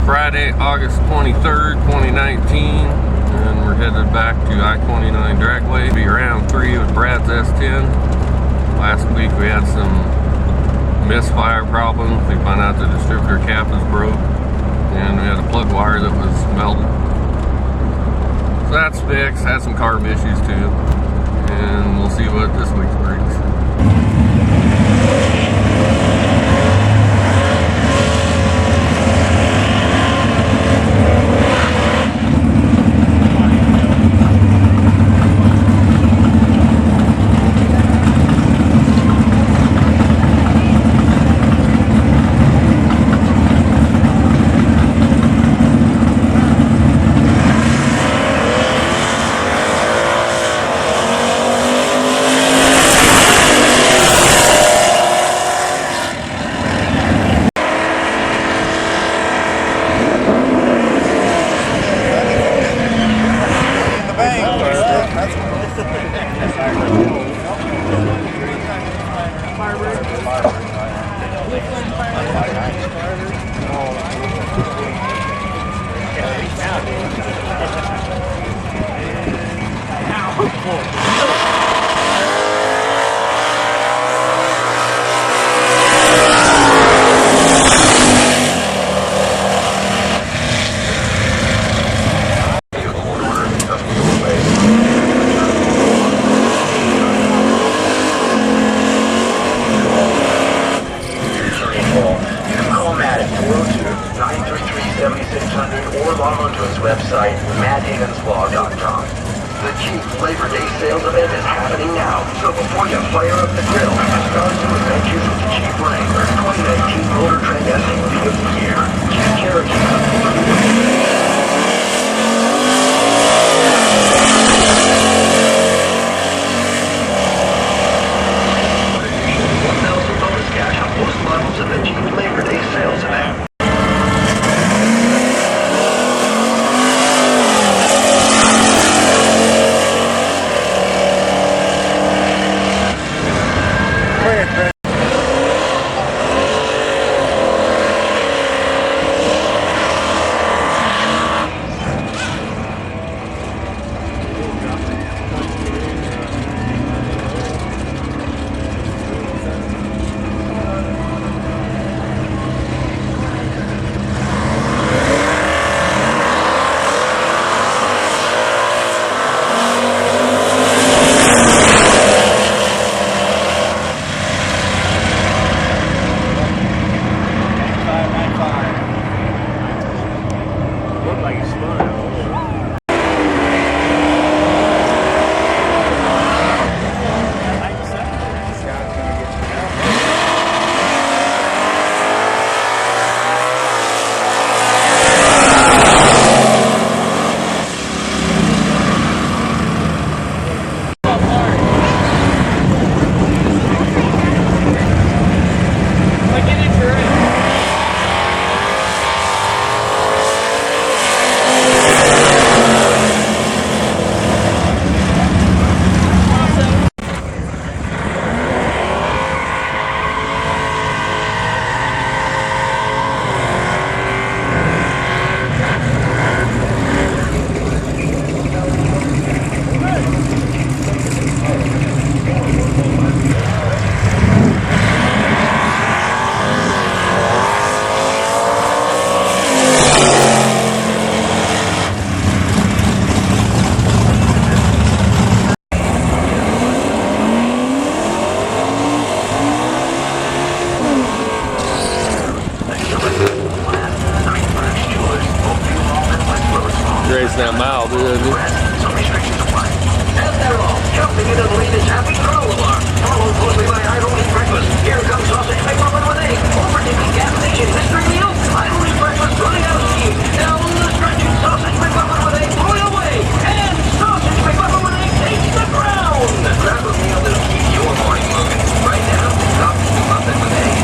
Friday, August 23rd, 2019, and we're headed back to I29 dragway. Be around 3 with Brad's S10. Last week we had some misfire problems. We found out the distributor cap is broke, and we had a plug wire that was melted. So that's fixed. Had some carb issues too, and we'll see what this week brings. or log on to his website, madhavenslaw.com. The Jeep Labor Day sales event is happening now, so before you fire up the grill, start to adventures with the Jeep Wrangler 2019 Motor Trend SUV of the Year. Jeep Cherokee. Of the Jeep Labor Day sales event. That mile, dude. Some restrictions apply. And they're all jumping into the latest happy crawl alarm. Followed closely by idle breakfast. Here comes sausage McMuffin with egg. Overtaking gas station mystery meal. Idle breakfast running out of steam. Down the stretching sausage McMuffin with egg pulling away. And sausage McMuffin with egg takes the ground. Grab a meal that'll keep your morning moving. Right now, sausage McMuffin with egg.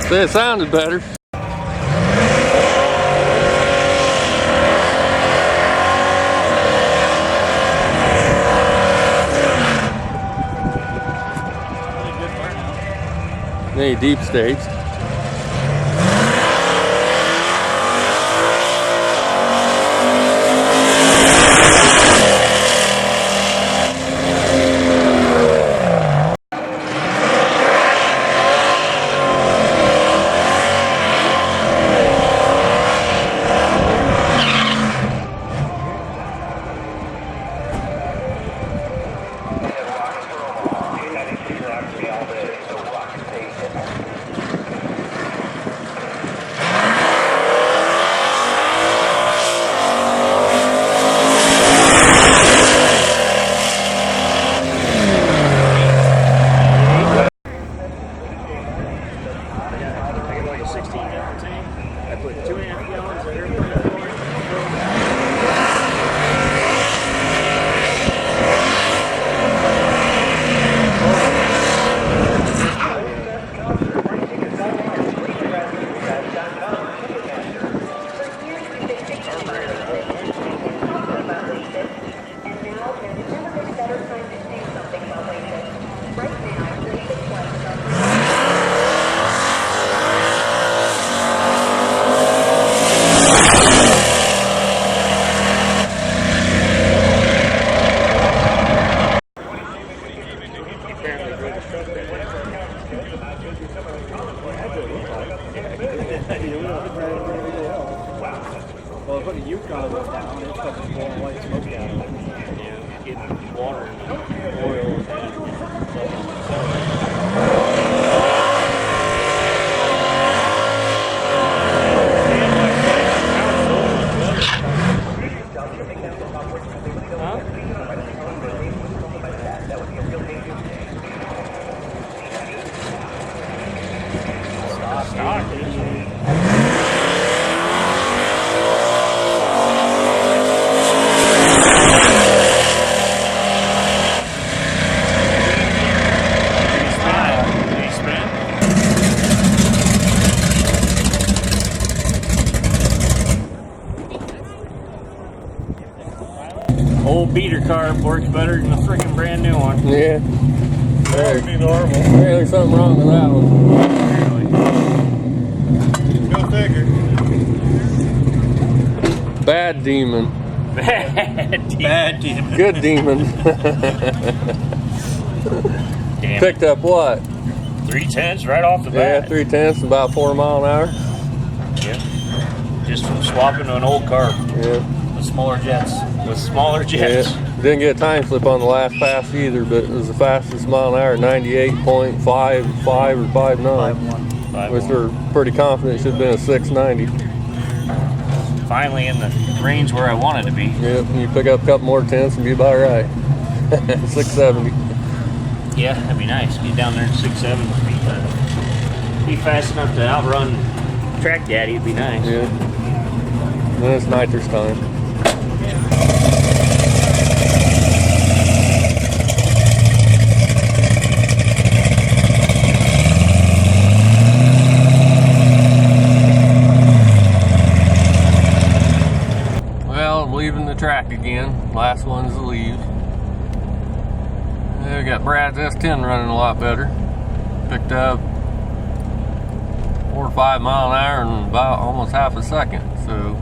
So it sounded better. Any deep states. Well, putting a Yukon went down, it's fucking blowing white smoke out of it. Yeah, getting water and oil and old beater carb works better than a freaking brand new one. Yeah. That would be normal. Hey, there's something wrong with that one. Go figure. Bad demon. Bad demon. Good demon. Damn. Picked up what? 3/10 right off the Yeah, bat. 3/10, about 4 miles an hour. Yeah. Just from swapping to an old carb Yeah. with smaller jets. With smaller jets. Yeah. Didn't get a time slip on the last pass either, but it was the fastest mile an hour, 98.55 or 59. 5-1. Which we're pretty confident should have been a 690. Finally in the range where I wanted to be. Yep, and you pick up a couple more tenths and be about right. 670. Yeah, that'd be nice. Get down there in 6.7. Be fast enough to outrun Track Daddy. It'd be nice. Yeah. Then it's nitrous time. Well, I'm leaving the track again. Last one's to leave. We got Brad's S10 running a lot better. Picked up 4 or 5 mile an hour in about almost half a second. So,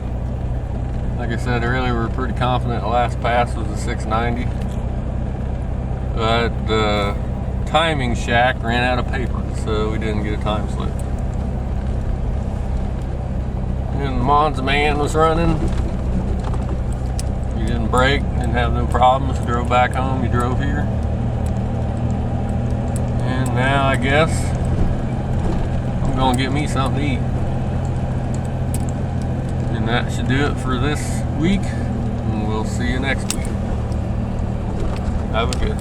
like I said earlier, we're pretty confident the last pass was a 690. But the timing shack ran out of paper, so we didn't get a time slip. And the Monza man was running. He didn't brake, didn't have no problems. Drove back home, he drove here. And now I guess I'm gonna get me something to eat. And that should do it for this week. And we'll see you next week. Have a good.